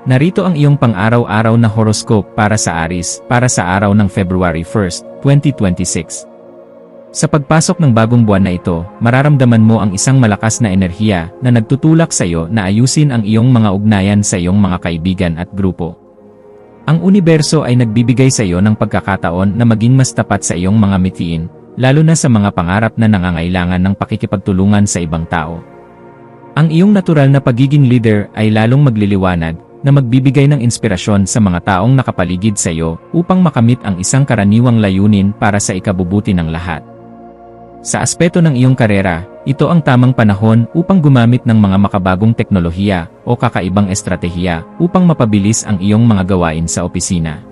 Narito ang iyong pang-araw-araw na horoscope para sa Aries, para sa araw ng February 1, 2026. Sa pagpasok ng bagong buwan na ito, mararamdaman mo ang isang malakas na enerhiya na nagtutulak sa iyo na ayusin ang iyong mga ugnayan sa iyong mga kaibigan at grupo. Ang universo ay nagbibigay sa iyo ng pagkakataon na maging mas tapat sa iyong mga mithiin, lalo na sa mga pangarap na nangangailangan ng pakikipagtulungan sa ibang tao. Ang iyong natural na pagiging leader ay lalong magliliwanag, na magbibigay ng inspirasyon sa mga taong nakapaligid sa iyo upang makamit ang isang karaniwang layunin para sa ikabubuti ng lahat. Sa aspeto ng iyong karera, ito ang tamang panahon upang gumamit ng mga makabagong teknolohiya o kakaibang estratehiya upang mapabilis ang iyong mga gawain sa opisina.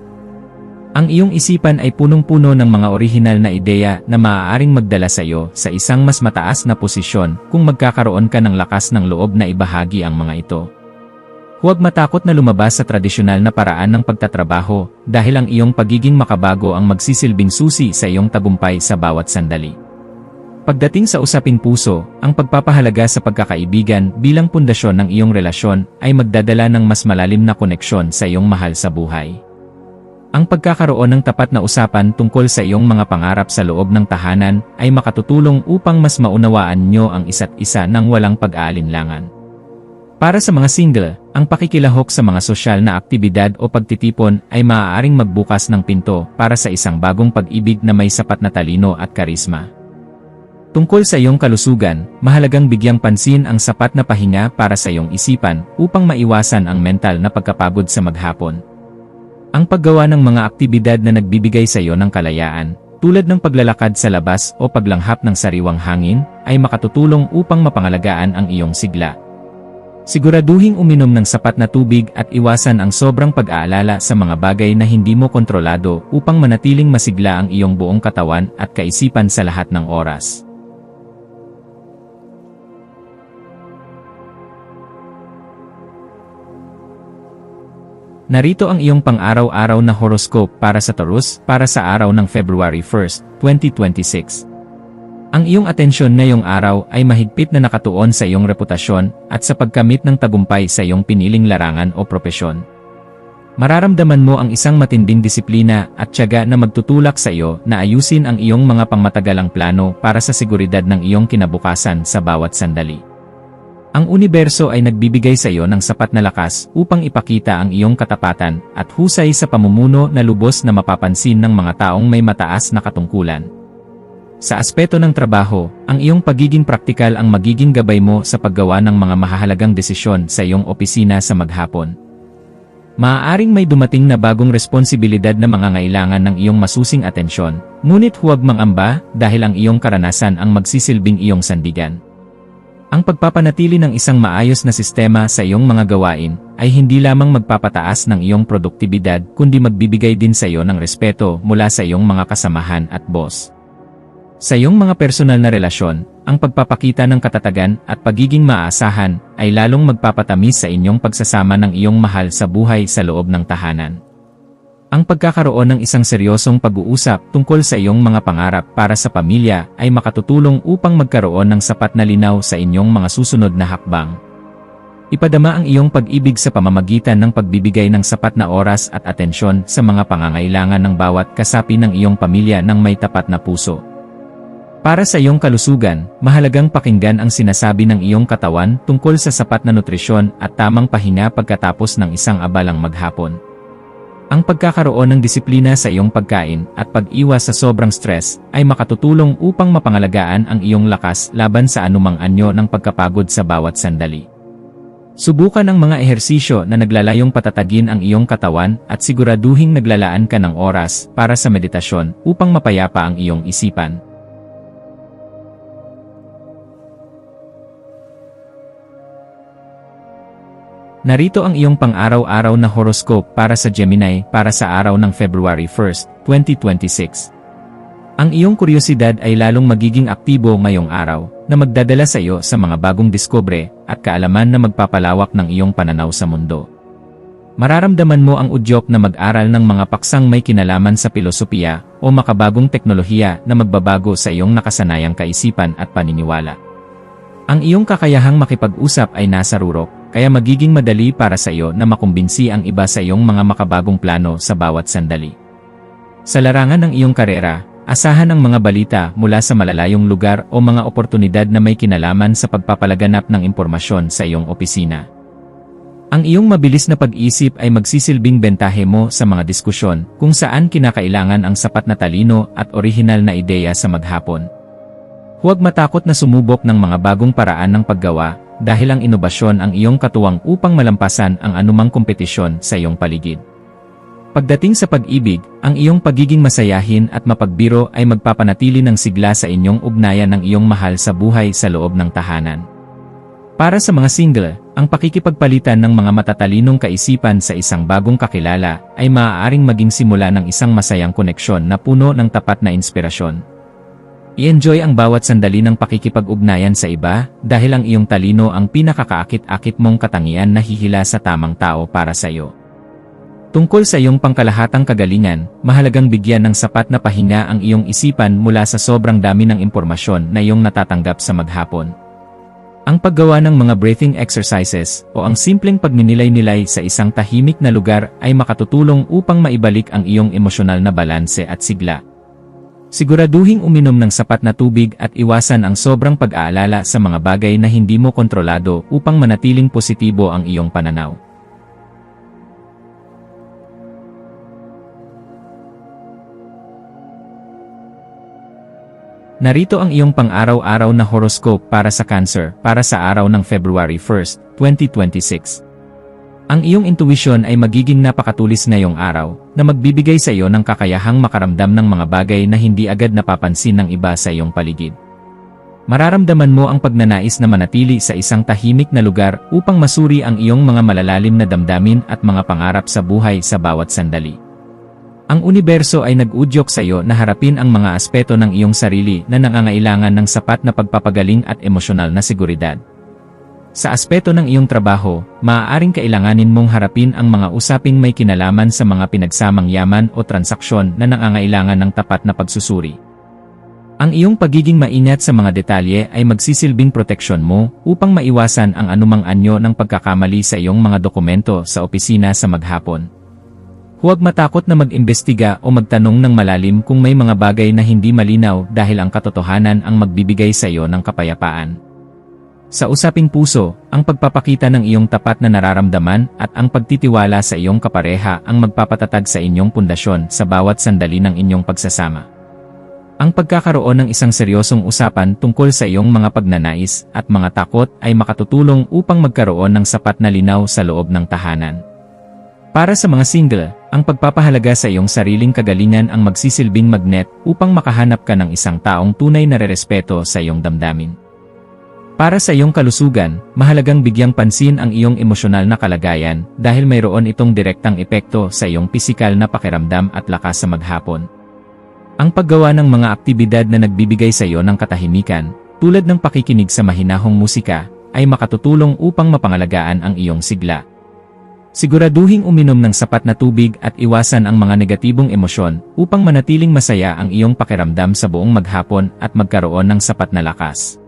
Ang iyong isipan ay punong-puno ng mga orihinal na ideya na maaaring magdala sa iyo sa isang mas mataas na posisyon kung magkakaroon ka ng lakas ng loob na ibahagi ang mga ito. Huwag matakot na lumabas sa tradisyonal na paraan ng pagtatrabaho dahil ang iyong pagiging makabago ang magsisilbing susi sa iyong tagumpay sa bawat sandali. Pagdating sa usaping puso, ang pagpapahalaga sa pagkakaibigan bilang pundasyon ng iyong relasyon ay magdadala ng mas malalim na koneksyon sa iyong mahal sa buhay. Ang pagkakaroon ng tapat na usapan tungkol sa iyong mga pangarap sa loob ng tahanan ay makatutulong upang mas maunawaan nyo ang isa't isa ng walang pag-aalinlangan. Para sa mga single, ang pakikilahok sa mga sosyal na aktibidad o pagtitipon ay maaaring magbukas ng pinto para sa isang bagong pag-ibig na may sapat na talino at karisma. Tungkol sa iyong kalusugan, mahalagang bigyang pansin ang sapat na pahinga para sa iyong isipan upang maiwasan ang mental na pagkapagod sa maghapon. Ang paggawa ng mga aktibidad na nagbibigay sa iyo ng kalayaan, tulad ng paglalakad sa labas o paglanghap ng sariwang hangin, ay makatutulong upang mapangalagaan ang iyong sigla. Siguraduhing uminom ng sapat na tubig at iwasan ang sobrang pag-aalala sa mga bagay na hindi mo kontrolado upang manatiling masigla ang iyong buong katawan at kaisipan sa lahat ng oras. Narito ang iyong pang-araw-araw na horoscope para sa Taurus para sa araw ng February 1, 2026. Ang iyong atensyon ngayong araw ay mahigpit na nakatuon sa iyong reputasyon at sa pagkamit ng tagumpay sa iyong piniling larangan o propesyon. Mararamdaman mo ang isang matinding disiplina at tiyaga na magtutulak sa iyo na ayusin ang iyong mga pangmatagalang plano para sa seguridad ng iyong kinabukasan sa bawat sandali. Ang universo ay nagbibigay sa iyo ng sapat na lakas upang ipakita ang iyong katapatan at husay sa pamumuno na lubos na mapapansin ng mga taong may mataas na katungkulan. Sa aspeto ng trabaho, ang iyong pagiging praktikal ang magiging gabay mo sa paggawa ng mga mahahalagang desisyon sa iyong opisina sa maghapon. Maaaring may dumating na bagong responsibilidad na mangangailangan ng iyong masusing atensyon, ngunit huwag mangamba dahil ang iyong karanasan ang magsisilbing iyong sandigan. Ang pagpapanatili ng isang maayos na sistema sa iyong mga gawain ay hindi lamang magpapataas ng iyong produktibidad kundi magbibigay din sa iyo ng respeto mula sa iyong mga kasamahan at boss. Sa iyong mga personal na relasyon, ang pagpapakita ng katatagan at pagiging maaasahan ay lalong magpapatamis sa inyong pagsasama ng iyong mahal sa buhay sa loob ng tahanan. Ang pagkakaroon ng isang seryosong pag-uusap tungkol sa iyong mga pangarap para sa pamilya ay makatutulong upang magkaroon ng sapat na linaw sa inyong mga susunod na hakbang. Ipadama ang iyong pag-ibig sa pamamagitan ng pagbibigay ng sapat na oras at atensyon sa mga pangangailangan ng bawat kasapi ng iyong pamilya ng may tapat na puso. Para sa iyong kalusugan, mahalagang pakinggan ang sinasabi ng iyong katawan tungkol sa sapat na nutrisyon at tamang pahinga pagkatapos ng isang abalang maghapon. Ang pagkakaroon ng disiplina sa iyong pagkain at pag-iwas sa sobrang stress ay makatutulong upang mapangalagaan ang iyong lakas laban sa anumang anyo ng pagkapagod sa bawat sandali. Subukan ang mga ehersisyo na naglalayong patatagin ang iyong katawan at siguraduhing naglalaan ka ng oras para sa meditasyon upang mapayapa ang iyong isipan. Narito ang iyong pang-araw-araw na horoscope para sa Gemini para sa araw ng February 1, 2026. Ang iyong kuryosidad ay lalong magiging aktibo ngayong araw na magdadala sa iyo sa mga bagong diskubre at kaalaman na magpapalawak ng iyong pananaw sa mundo. Mararamdaman mo ang udyok na mag-aral ng mga paksang may kinalaman sa pilosopiya o makabagong teknolohiya na magbabago sa iyong nakasanayang kaisipan at paniniwala. Ang iyong kakayahang makipag-usap ay nasa rurok, kaya magiging madali para sa iyo na makumbinsi ang iba sa iyong mga makabagong plano sa bawat sandali. Sa larangan ng iyong karera, asahan ang mga balita mula sa malalayong lugar o mga oportunidad na may kinalaman sa pagpapalaganap ng impormasyon sa iyong opisina. Ang iyong mabilis na pag-isip ay magsisilbing bentahe mo sa mga diskusyon kung saan kinakailangan ang sapat na talino at orihinal na ideya sa maghapon. Huwag matakot na sumubok ng mga bagong paraan ng paggawa dahil ang inobasyon ang iyong katuwang upang malampasan ang anumang kompetisyon sa iyong paligid. Pagdating sa pag-ibig, ang iyong pagiging masayahin at mapagbiro ay magpapanatili ng sigla sa inyong ugnayan ng iyong mahal sa buhay sa loob ng tahanan. Para sa mga single, ang pakikipagpalitan ng mga matatalinong kaisipan sa isang bagong kakilala ay maaaring maging simula ng isang masayang koneksyon na puno ng tapat na inspirasyon. I-enjoy ang bawat sandali ng pakikipag-ugnayan sa iba dahil ang iyong talino ang pinakakaakit-akit mong katangian na hihila sa tamang tao para sa iyo. Tungkol sa iyong pangkalahatang kagalingan, mahalagang bigyan ng sapat na pahinga ang iyong isipan mula sa sobrang dami ng impormasyon na iyong natatanggap sa maghapon. Ang paggawa ng mga breathing exercises o ang simpleng pagninilay-nilay sa isang tahimik na lugar ay makatutulong upang maibalik ang iyong emosyonal na balanse at sigla. Siguraduhing uminom ng sapat na tubig at iwasan ang sobrang pag-aalala sa mga bagay na hindi mo kontrolado upang manatiling positibo ang iyong pananaw. Narito ang iyong pang-araw-araw na horoscope para sa Cancer para sa araw ng February 1, 2026. Ang iyong intuition ay magiging napakatulis ngayong araw na magbibigay sa iyo ng kakayahang makaramdam ng mga bagay na hindi agad napapansin ng iba sa iyong paligid. Mararamdaman mo ang pagnanais na manatili sa isang tahimik na lugar upang masuri ang iyong mga malalalim na damdamin at mga pangarap sa buhay sa bawat sandali. Ang universo ay nag-udyok sa iyo na harapin ang mga aspeto ng iyong sarili na nangangailangan ng sapat na pagpapagaling at emosyonal na seguridad. Sa aspeto ng iyong trabaho, maaaring kailanganin mong harapin ang mga usaping may kinalaman sa mga pinagsamang yaman o transaksyon na nangangailangan ng tapat na pagsusuri. Ang iyong pagiging maingat sa mga detalye ay magsisilbing proteksyon mo upang maiwasan ang anumang anyo ng pagkakamali sa iyong mga dokumento sa opisina sa maghapon. Huwag matakot na mag-imbestiga o magtanong ng malalim kung may mga bagay na hindi malinaw dahil ang katotohanan ang magbibigay sa iyo ng kapayapaan. Sa usaping puso, ang pagpapakita ng iyong tapat na nararamdaman at ang pagtitiwala sa iyong kapareha ang magpapatatag sa inyong pundasyon sa bawat sandali ng inyong pagsasama. Ang pagkakaroon ng isang seryosong usapan tungkol sa iyong mga pagnanais at mga takot ay makatutulong upang magkaroon ng sapat na linaw sa loob ng tahanan. Para sa mga single, ang pagpapahalaga sa iyong sariling kagalingan ang magsisilbing magnet upang makahanap ka ng isang taong tunay na rerespeto sa iyong damdamin. Para sa iyong kalusugan, mahalagang bigyang pansin ang iyong emosyonal na kalagayan dahil mayroon itong direktang epekto sa iyong pisikal na pakiramdam at lakas sa maghapon. Ang paggawa ng mga aktibidad na nagbibigay sa iyo ng katahimikan, tulad ng pakikinig sa mahinahong musika, ay makatutulong upang mapangalagaan ang iyong sigla. Siguraduhing uminom ng sapat na tubig at iwasan ang mga negatibong emosyon upang manatiling masaya ang iyong pakiramdam sa buong maghapon at magkaroon ng sapat na lakas.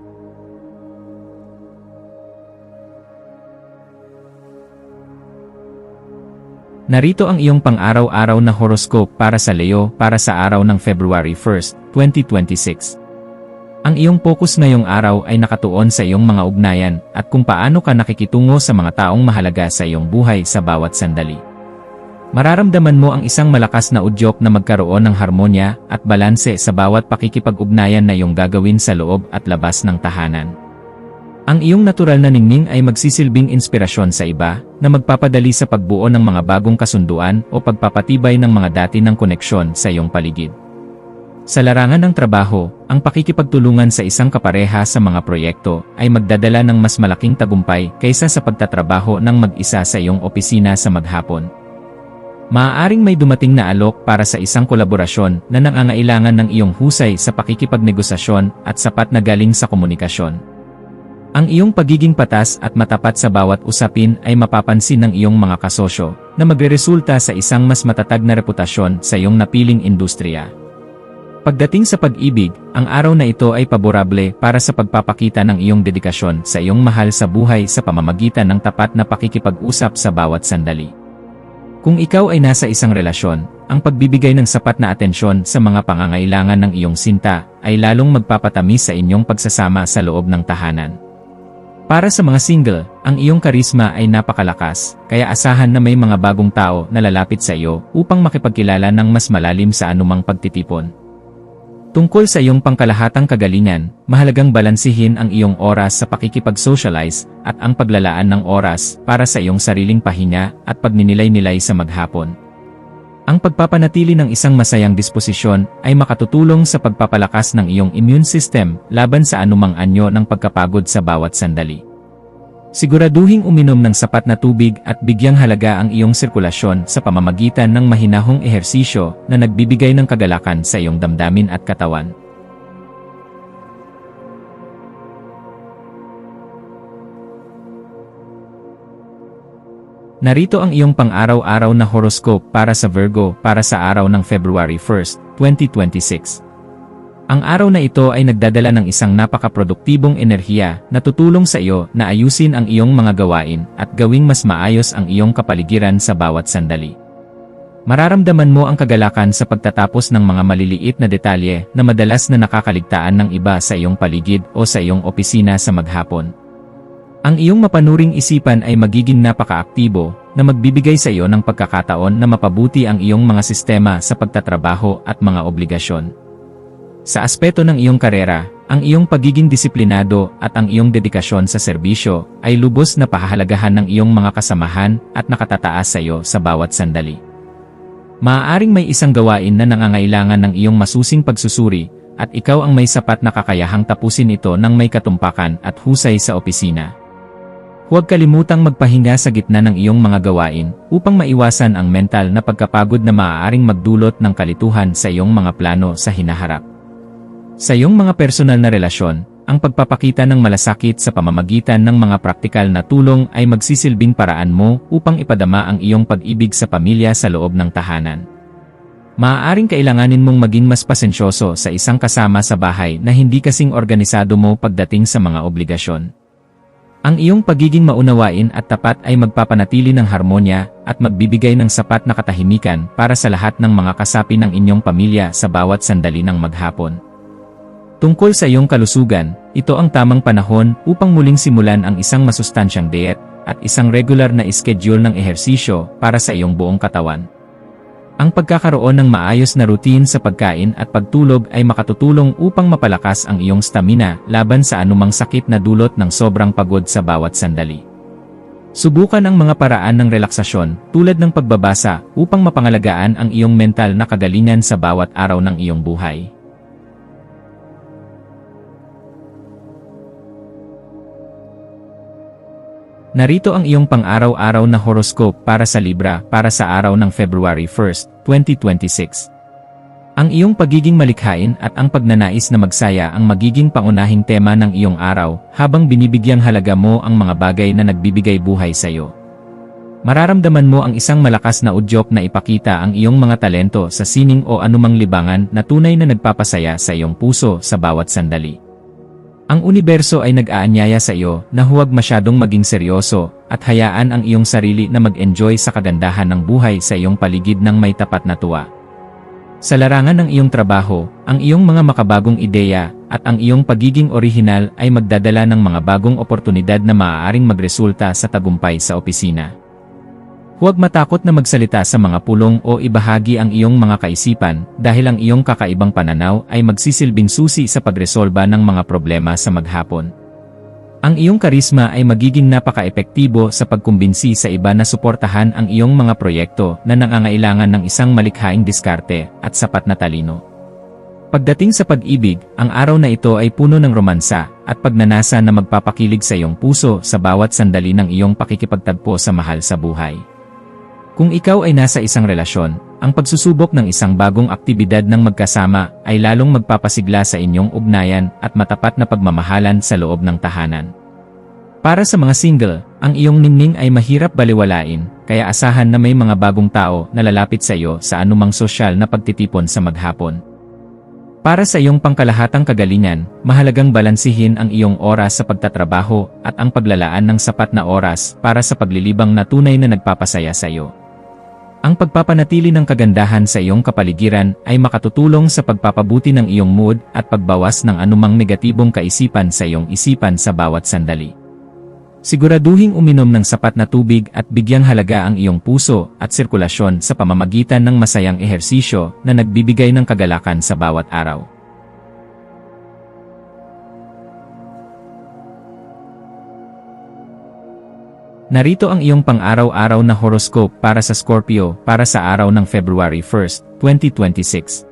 Narito ang iyong pang-araw-araw na horoscope para sa Leo para sa araw ng February 1, 2026. Ang iyong focus ngayong araw ay nakatuon sa iyong mga ugnayan at kung paano ka nakikitungo sa mga taong mahalaga sa iyong buhay sa bawat sandali. Mararamdaman mo ang isang malakas na udyok na magkaroon ng harmonya at balanse sa bawat pakikipag-ugnayan na iyong gagawin sa loob at labas ng tahanan. Ang iyong natural na ningning ay magsisilbing inspirasyon sa iba na magpapadali sa pagbuo ng mga bagong kasunduan o pagpapatibay ng mga dati ng koneksyon sa iyong paligid. Sa larangan ng trabaho, ang pakikipagtulungan sa isang kapareha sa mga proyekto ay magdadala ng mas malaking tagumpay kaysa sa pagtatrabaho ng mag-isa sa iyong opisina sa maghapon. Maaaring may dumating na alok para sa isang kolaborasyon na nangangailangan ng iyong husay sa pakikipagnegosasyon at sapat na galing sa komunikasyon. Ang iyong pagiging patas at matapat sa bawat usapin ay mapapansin ng iyong mga kasosyo na magreresulta sa isang mas matatag na reputasyon sa iyong napiling industriya. Pagdating sa pag-ibig, ang araw na ito ay paborable para sa pagpapakita ng iyong dedikasyon sa iyong mahal sa buhay sa pamamagitan ng tapat na pakikipag-usap sa bawat sandali. Kung ikaw ay nasa isang relasyon, ang pagbibigay ng sapat na atensyon sa mga pangangailangan ng iyong sinta ay lalong magpapatamis sa inyong pagsasama sa loob ng tahanan. Para sa mga single, ang iyong karisma ay napakalakas, kaya asahan na may mga bagong tao na lalapit sa iyo upang makipagkilala ng mas malalim sa anumang pagtitipon. Tungkol sa iyong pangkalahatang kagalingan, mahalagang balansihin ang iyong oras sa pakikipag-socialize at ang paglalaan ng oras para sa iyong sariling pahinga at pagninilay-nilay sa maghapon. Ang pagpapanatili ng isang masayang disposisyon ay makatutulong sa pagpapalakas ng iyong immune system laban sa anumang anyo ng pagkapagod sa bawat sandali. Siguraduhing uminom ng sapat na tubig at bigyang halaga ang iyong sirkulasyon sa pamamagitan ng mahinahong ehersisyo na nagbibigay ng kagalakan sa iyong damdamin at katawan. Narito ang iyong pang-araw-araw na horoscope para sa Virgo para sa araw ng February 1, 2026. Ang araw na ito ay nagdadala ng isang napakaproduktibong enerhiya na tutulong sa iyo na ayusin ang iyong mga gawain at gawing mas maayos ang iyong kapaligiran sa bawat sandali. Mararamdaman mo ang kagalakan sa pagtatapos ng mga maliliit na detalye na madalas na nakakaligtaan ng iba sa iyong paligid o sa iyong opisina sa maghapon. Ang iyong mapanuring isipan ay magiging napakaaktibo na magbibigay sa iyo ng pagkakataon na mapabuti ang iyong mga sistema sa pagtatrabaho at mga obligasyon. Sa aspeto ng iyong karera, ang iyong pagiging disiplinado at ang iyong dedikasyon sa serbisyo ay lubos na pahahalagahan ng iyong mga kasamahan at nakatataas sa iyo sa bawat sandali. Maaaring may isang gawain na nangangailangan ng iyong masusing pagsusuri at ikaw ang may sapat na kakayahang tapusin ito ng may katumpakan at husay sa opisina. Huwag kalimutang magpahinga sa gitna ng iyong mga gawain upang maiwasan ang mental na pagkapagod na maaaring magdulot ng kalituhan sa iyong mga plano sa hinaharap. Sa iyong mga personal na relasyon, ang pagpapakita ng malasakit sa pamamagitan ng mga praktikal na tulong ay magsisilbing paraan mo upang ipadama ang iyong pag-ibig sa pamilya sa loob ng tahanan. Maaaring kailanganin mong maging mas pasensyoso sa isang kasama sa bahay na hindi kasing organisado mo pagdating sa mga obligasyon. Ang iyong pagiging maunawain at tapat ay magpapanatili ng harmonya at magbibigay ng sapat na katahimikan para sa lahat ng mga kasapi ng inyong pamilya sa bawat sandali ng maghapon. Tungkol sa iyong kalusugan, ito ang tamang panahon upang muling simulan ang isang masustansyang diet at isang regular na schedule ng ehersisyo para sa iyong buong katawan. Ang pagkakaroon ng maayos na routine sa pagkain at pagtulog ay makatutulong upang mapalakas ang iyong stamina laban sa anumang sakit na dulot ng sobrang pagod sa bawat sandali. Subukan ang mga paraan ng relaksasyon tulad ng pagbabasa upang mapangalagaan ang iyong mental na kagalingan sa bawat araw ng iyong buhay. Narito ang iyong pang-araw-araw na horoscope para sa Libra para sa araw ng February 1, 2026. Ang iyong pagiging malikhain at ang pagnanais na magsaya ang magiging pangunahing tema ng iyong araw habang binibigyang halaga mo ang mga bagay na nagbibigay buhay sa iyo. Mararamdaman mo ang isang malakas na udyok na ipakita ang iyong mga talento sa sining o anumang libangan na tunay na nagpapasaya sa iyong puso sa bawat sandali. Ang universo ay nag-aanyaya sa iyo na huwag masyadong maging seryoso at hayaan ang iyong sarili na mag-enjoy sa kagandahan ng buhay sa iyong paligid ng may tapat na tuwa. Sa larangan ng iyong trabaho, ang iyong mga makabagong ideya at ang iyong pagiging orihinal ay magdadala ng mga bagong oportunidad na maaaring magresulta sa tagumpay sa opisina. Huwag matakot na magsalita sa mga pulong o ibahagi ang iyong mga kaisipan dahil ang iyong kakaibang pananaw ay magsisilbing susi sa pagresolba ng mga problema sa maghapon. Ang iyong karisma ay magiging napaka-epektibo sa pagkumbinsi sa iba na suportahan ang iyong mga proyekto na nangangailangan ng isang malikhaing diskarte at sapat na talino. Pagdating sa pag-ibig, ang araw na ito ay puno ng romansa at pagnanasa na magpapakilig sa iyong puso sa bawat sandali ng iyong pakikipagtagpo sa mahal sa buhay. Kung ikaw ay nasa isang relasyon, ang pagsusubok ng isang bagong aktibidad ng magkasama ay lalong magpapasigla sa inyong ugnayan at matapat na pagmamahalan sa loob ng tahanan. Para sa mga single, ang iyong ningning ay mahirap baliwalain, kaya asahan na may mga bagong tao na lalapit sa iyo sa anumang sosyal na pagtitipon sa maghapon. Para sa iyong pangkalahatang kagalingan, mahalagang balansihin ang iyong oras sa pagtatrabaho at ang paglalaan ng sapat na oras para sa paglilibang na tunay na nagpapasaya sa iyo. Ang pagpapanatili ng kagandahan sa iyong kapaligiran ay makatutulong sa pagpapabuti ng iyong mood at pagbawas ng anumang negatibong kaisipan sa iyong isipan sa bawat sandali. Siguraduhing uminom ng sapat na tubig at bigyang halaga ang iyong puso at sirkulasyon sa pamamagitan ng masayang ehersisyo na nagbibigay ng kagalakan sa bawat araw. Narito ang iyong pang-araw-araw na horoscope para sa Scorpio para sa araw ng February 1, 2026.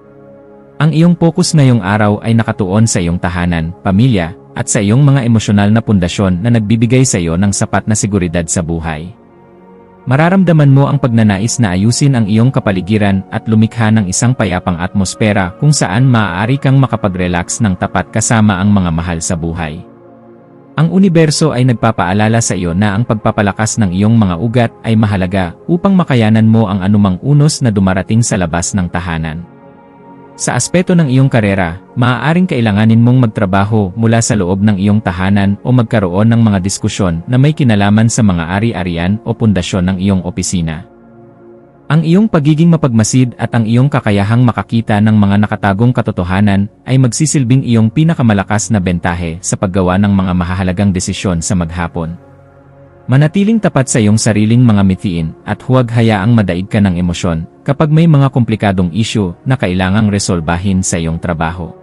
Ang iyong focus ngayong araw ay nakatuon sa iyong tahanan, pamilya, at sa iyong mga emosyonal na pundasyon na nagbibigay sa iyo ng sapat na seguridad sa buhay. Mararamdaman mo ang pagnanais na ayusin ang iyong kapaligiran at lumikha ng isang payapang atmosfera kung saan maaari kang makapag-relax ng tapat kasama ang mga mahal sa buhay. Ang universo ay nagpapaalala sa iyo na ang pagpapalakas ng iyong mga ugat ay mahalaga upang makayanan mo ang anumang unos na dumarating sa labas ng tahanan. Sa aspeto ng iyong karera, maaaring kailanganin mong magtrabaho mula sa loob ng iyong tahanan o magkaroon ng mga diskusyon na may kinalaman sa mga ari-arian o pundasyon ng iyong opisina. Ang iyong pagiging mapagmasid at ang iyong kakayahang makakita ng mga nakatagong katotohanan ay magsisilbing iyong pinakamalakas na bentahe sa paggawa ng mga mahahalagang desisyon sa maghapon. Manatiling tapat sa iyong sariling mga mithiin at huwag hayaang madaig ka ng emosyon kapag may mga komplikadong issue na kailangang resolbahin sa iyong trabaho.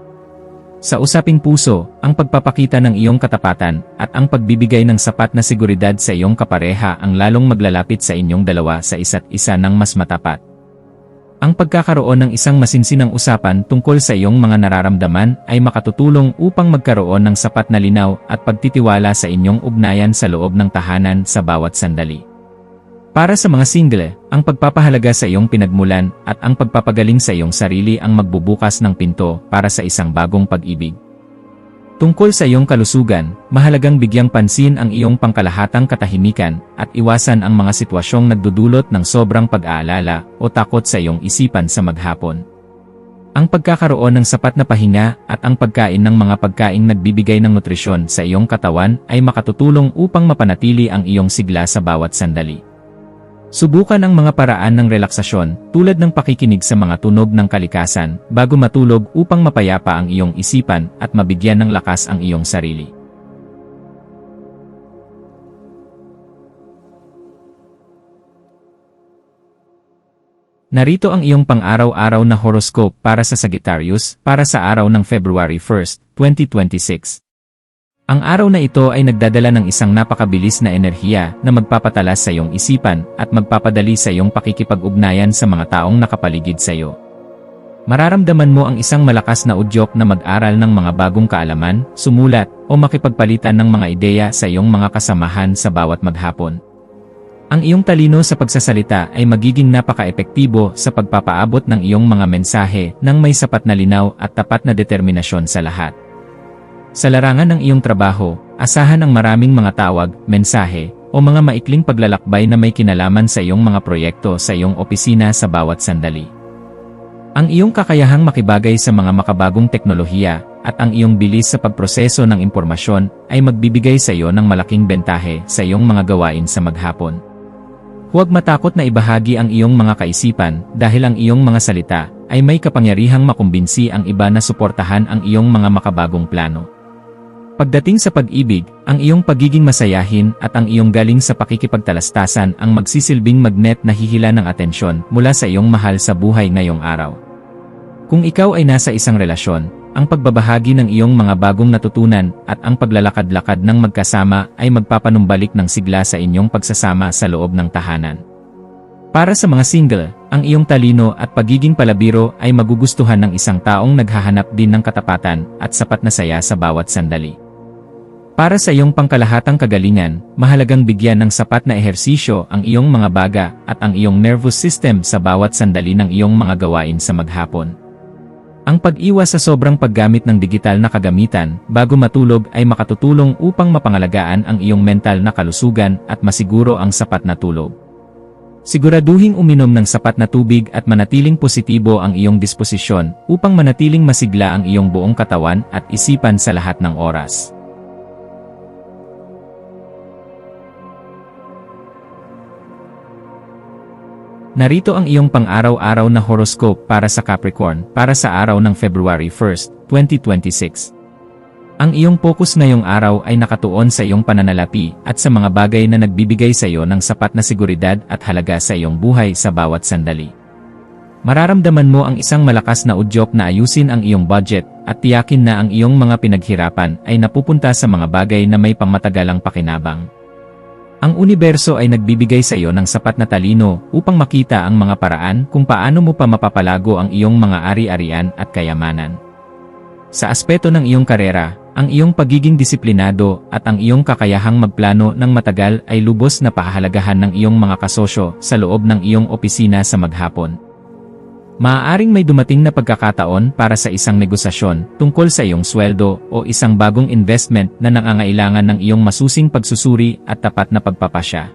Sa usaping puso, ang pagpapakita ng iyong katapatan at ang pagbibigay ng sapat na seguridad sa iyong kapareha ang lalong maglalapit sa inyong dalawa sa isa't isa ng mas matapat. Ang pagkakaroon ng isang masinsinang usapan tungkol sa iyong mga nararamdaman ay makatutulong upang magkaroon ng sapat na linaw at pagtitiwala sa inyong ugnayan sa loob ng tahanan sa bawat sandali. Para sa mga single, ang pagpapahalaga sa iyong pinagmulan at ang pagpapagaling sa iyong sarili ang magbubukas ng pinto para sa isang bagong pag-ibig. Tungkol sa iyong kalusugan, mahalagang bigyang pansin ang iyong pangkalahatang katahimikan at iwasan ang mga sitwasyong nagdudulot ng sobrang pag-aalala o takot sa iyong isipan sa maghapon. Ang pagkakaroon ng sapat na pahinga at ang pagkain ng mga pagkaing nagbibigay ng nutrisyon sa iyong katawan ay makatutulong upang mapanatili ang iyong sigla sa bawat sandali. Subukan ang mga paraan ng relaksasyon tulad ng pakikinig sa mga tunog ng kalikasan bago matulog upang mapayapa ang iyong isipan at mabigyan ng lakas ang iyong sarili. Narito ang iyong pang-araw-araw na horoscope para sa Sagittarius para sa araw ng February 1, 2026. Ang araw na ito ay nagdadala ng isang napakabilis na enerhiya na magpapatalas sa iyong isipan at magpapadali sa iyong pakikipag-ugnayan sa mga taong nakapaligid sa iyo. Mararamdaman mo ang isang malakas na udyok na mag-aral ng mga bagong kaalaman, sumulat, o makipagpalitan ng mga ideya sa iyong mga kasamahan sa bawat maghapon. Ang iyong talino sa pagsasalita ay magiging napaka-epektibo sa pagpapaabot ng iyong mga mensahe nang may sapat na linaw at tapat na determinasyon sa lahat. Sa larangan ng iyong trabaho, asahan ang maraming mga tawag, mensahe, o mga maikling paglalakbay na may kinalaman sa iyong mga proyekto sa iyong opisina sa bawat sandali. Ang iyong kakayahang makibagay sa mga makabagong teknolohiya at ang iyong bilis sa pagproseso ng impormasyon ay magbibigay sa iyo ng malaking bentahe sa iyong mga gawain sa maghapon. Huwag matakot na ibahagi ang iyong mga kaisipan dahil ang iyong mga salita ay may kapangyarihang makumbinsi ang iba na suportahan ang iyong mga makabagong plano. Pagdating sa pag-ibig, ang iyong pagiging masayahin at ang iyong galing sa pakikipagtalastasan ang magsisilbing magnet na hihila ng atensyon mula sa iyong mahal sa buhay ngayong araw. Kung ikaw ay nasa isang relasyon, ang pagbabahagi ng iyong mga bagong natutunan at ang paglalakad-lakad ng magkasama ay magpapanumbalik ng sigla sa inyong pagsasama sa loob ng tahanan. Para sa mga single, ang iyong talino at pagiging palabiro ay magugustuhan ng isang taong naghahanap din ng katapatan at sapat na saya sa bawat sandali. Para sa iyong pangkalahatang kagalingan, mahalagang bigyan ng sapat na ehersisyo ang iyong mga baga at ang iyong nervous system sa bawat sandali ng iyong mga gawain sa maghapon. Ang pag-iwas sa sobrang paggamit ng digital na kagamitan bago matulog ay makatutulong upang mapangalagaan ang iyong mental na kalusugan at masiguro ang sapat na tulog. Siguraduhing uminom ng sapat na tubig at manatiling positibo ang iyong disposisyon upang manatiling masigla ang iyong buong katawan at isipan sa lahat ng oras. Narito ang iyong pang-araw-araw na horoscope para sa Capricorn para sa araw ng February 1, 2026. Ang iyong focus ngayong araw ay nakatuon sa iyong pananalapi at sa mga bagay na nagbibigay sa iyo ng sapat na seguridad at halaga sa iyong buhay sa bawat sandali. Mararamdaman mo ang isang malakas na udyok na ayusin ang iyong budget at tiyakin na ang iyong mga pinaghirapan ay napupunta sa mga bagay na may pangmatagalang pakinabang. Ang universo ay nagbibigay sa iyo ng sapat na talino upang makita ang mga paraan kung paano mo pa mapapalago ang iyong mga ari-arian at kayamanan. Sa aspeto ng iyong karera, ang iyong pagiging disiplinado at ang iyong kakayahang magplano ng matagal ay lubos na pahahalagahan ng iyong mga kasosyo sa loob ng iyong opisina sa maghapon. Maaaring may dumating na pagkakataon para sa isang negosasyon tungkol sa iyong sweldo o isang bagong investment na nangangailangan ng iyong masusing pagsusuri at tapat na pagpapasya.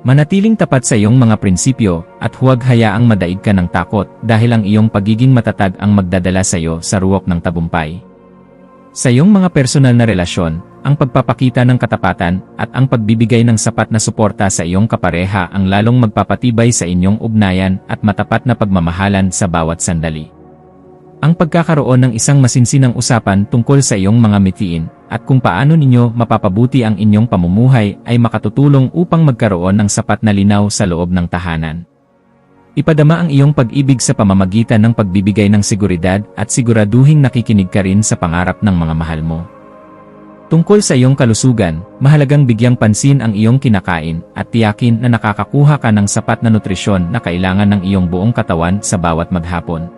Manatiling tapat sa iyong mga prinsipyo at huwag hayaang madaig ka ng takot dahil ang iyong pagiging matatag ang magdadala sa iyo sa ruwak ng tagumpay. Sa iyong mga personal na relasyon, ang pagpapakita ng katapatan at ang pagbibigay ng sapat na suporta sa iyong kapareha ang lalong magpapatibay sa inyong ugnayan at matapat na pagmamahalan sa bawat sandali. Ang pagkakaroon ng isang masinsinang usapan tungkol sa iyong mga mitiin at kung paano ninyo mapapabuti ang inyong pamumuhay ay makatutulong upang magkaroon ng sapat na linaw sa loob ng tahanan. Ipadama ang iyong pag-ibig sa pamamagitan ng pagbibigay ng seguridad at siguraduhing nakikinig ka rin sa pangarap ng mga mahal mo. Tungkol sa iyong kalusugan, mahalagang bigyang pansin ang iyong kinakain at tiyakin na nakakakuha ka ng sapat na nutrisyon na kailangan ng iyong buong katawan sa bawat maghapon.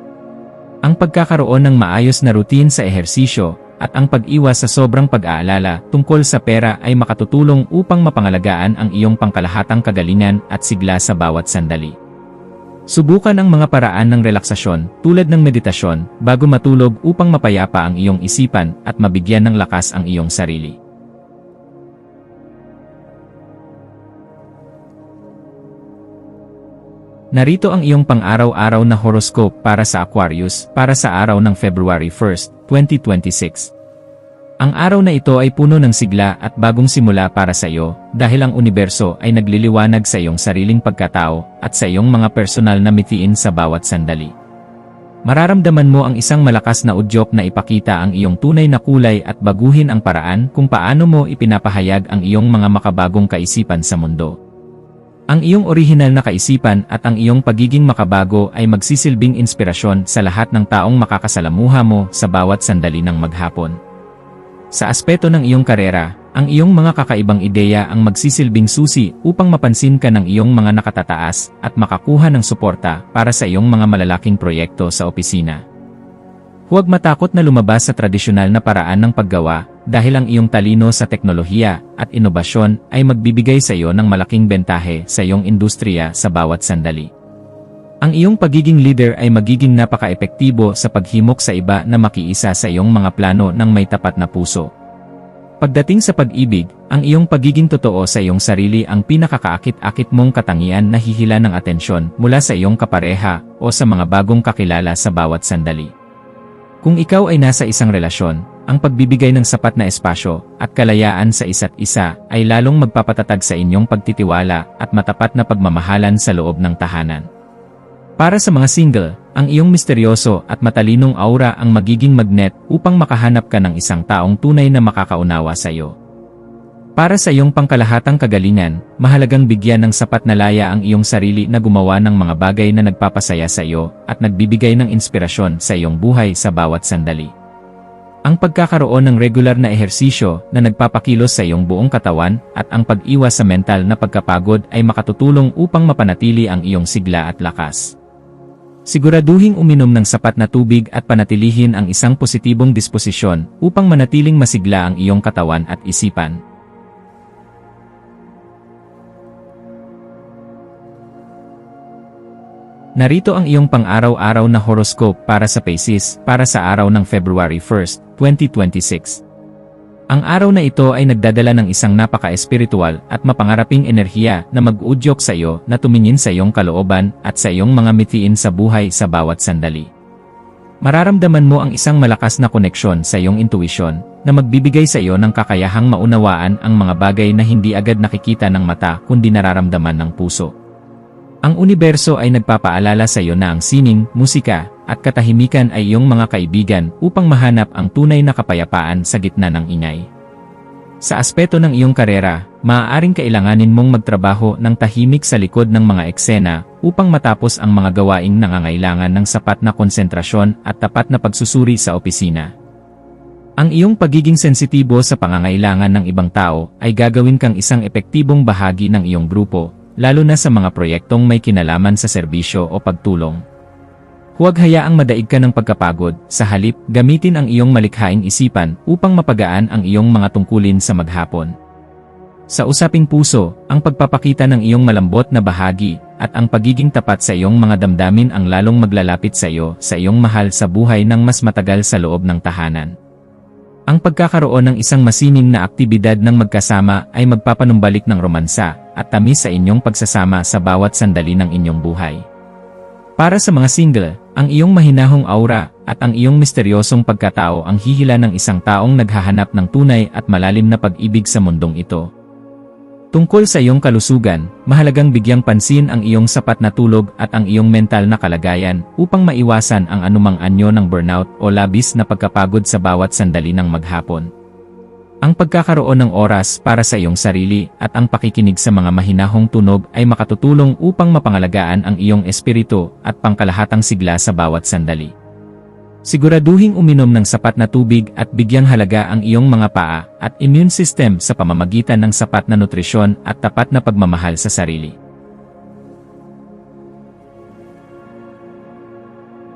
Ang pagkakaroon ng maayos na routine sa ehersisyo at ang pag-iwas sa sobrang pag-aalala tungkol sa pera ay makatutulong upang mapangalagaan ang iyong pangkalahatang kagalingan at sigla sa bawat sandali. Subukan ang mga paraan ng relaksasyon tulad ng meditasyon bago matulog upang mapayapa ang iyong isipan at mabigyan ng lakas ang iyong sarili. Narito ang iyong pang-araw-araw na horoscope para sa Aquarius para sa araw ng February 1, 2026. Ang araw na ito ay puno ng sigla at bagong simula para sa iyo dahil ang universo ay nagliliwanag sa iyong sariling pagkatao at sa iyong mga personal na mitiin sa bawat sandali. Mararamdaman mo ang isang malakas na udyok na ipakita ang iyong tunay na kulay at baguhin ang paraan kung paano mo ipinapahayag ang iyong mga makabagong kaisipan sa mundo. Ang iyong orihinal na kaisipan at ang iyong pagiging makabago ay magsisilbing inspirasyon sa lahat ng taong makakasalamuha mo sa bawat sandali ng maghapon. Sa aspeto ng iyong karera, ang iyong mga kakaibang ideya ang magsisilbing susi upang mapansin ka ng iyong mga nakatataas at makakuha ng suporta para sa iyong mga malalaking proyekto sa opisina. Huwag matakot na lumabas sa tradisyonal na paraan ng paggawa dahil ang iyong talino sa teknolohiya at inobasyon ay magbibigay sa iyo ng malaking bentahe sa iyong industriya sa bawat sandali. Ang iyong pagiging leader ay magiging napaka-epektibo sa paghimok sa iba na makiisa sa iyong mga plano ng may tapat na puso. Pagdating sa pag-ibig, ang iyong pagiging totoo sa iyong sarili ang pinakakaakit-akit mong katangian na hihila ng atensyon mula sa iyong kapareha o sa mga bagong kakilala sa bawat sandali. Kung ikaw ay nasa isang relasyon, ang pagbibigay ng sapat na espasyo at kalayaan sa isa't isa ay lalong magpapatatag sa inyong pagtitiwala at matapat na pagmamahalan sa loob ng tahanan. Para sa mga single, ang iyong misteryoso at matalinong aura ang magiging magnet upang makahanap ka ng isang taong tunay na makakaunawa sa iyo. Para sa iyong pangkalahatang kagalingan, mahalagang bigyan ng sapat na laya ang iyong sarili na gumawa ng mga bagay na nagpapasaya sa iyo at nagbibigay ng inspirasyon sa iyong buhay sa bawat sandali. Ang pagkakaroon ng regular na ehersisyo na nagpapakilos sa iyong buong katawan at ang pag-iwas sa mental na pagkapagod ay makatutulong upang mapanatili ang iyong sigla at lakas. Siguraduhing uminom ng sapat na tubig at panatilihin ang isang positibong disposisyon upang manatiling masigla ang iyong katawan at isipan. Narito ang iyong pang-araw-araw na horoscope para sa Pisces para sa araw ng February 1, 2026. Ang araw na ito ay nagdadala ng isang napaka-espiritual at mapangaraping enerhiya na mag-uudyok sa iyo na tumingin sa iyong kalooban at sa iyong mga mitiin sa buhay sa bawat sandali. Mararamdaman mo ang isang malakas na koneksyon sa iyong intuisyon na magbibigay sa iyo ng kakayahang maunawaan ang mga bagay na hindi agad nakikita ng mata kundi nararamdaman ng puso. Ang universo ay nagpapaalala sa iyo na ang sining, musika, at katahimikan ay iyong mga kaibigan upang mahanap ang tunay na kapayapaan sa gitna ng ingay. Sa aspeto ng iyong karera, maaaring kailanganin mong magtrabaho ng tahimik sa likod ng mga eksena upang matapos ang mga gawaing nangangailangan ng sapat na konsentrasyon at tapat na pagsusuri sa opisina. Ang iyong pagiging sensitibo sa pangangailangan ng ibang tao ay gagawin kang isang epektibong bahagi ng iyong grupo, lalo na sa mga proyektong may kinalaman sa serbisyo o pagtulong. Huwag hayaang madaig ka ng pagkapagod, sa halip, gamitin ang iyong malikhaing isipan upang mapagaan ang iyong mga tungkulin sa maghapon. Sa usaping puso, ang pagpapakita ng iyong malambot na bahagi at ang pagiging tapat sa iyong mga damdamin ang lalong maglalapit sa iyo sa iyong mahal sa buhay ng mas matagal sa loob ng tahanan. Ang pagkakaroon ng isang masining na aktibidad ng magkasama ay magpapanumbalik ng romansa at tamis sa inyong pagsasama sa bawat sandali ng inyong buhay. Para sa mga single, ang iyong mahinahong aura at ang iyong misteryosong pagkatao ang hihila ng isang taong naghahanap ng tunay at malalim na pag-ibig sa mundong ito. Tungkol sa iyong kalusugan, mahalagang bigyang pansin ang iyong sapat na tulog at ang iyong mental na kalagayan upang maiwasan ang anumang anyo ng burnout o labis na pagkapagod sa bawat sandali ng maghapon. Ang pagkakaroon ng oras para sa iyong sarili at ang pakikinig sa mga mahinahong tunog ay makatutulong upang mapangalagaan ang iyong espiritu at pangkalahatang sigla sa bawat sandali. Siguraduhing uminom ng sapat na tubig at bigyang halaga ang iyong mga paa at immune system sa pamamagitan ng sapat na nutrisyon at tapat na pagmamahal sa sarili.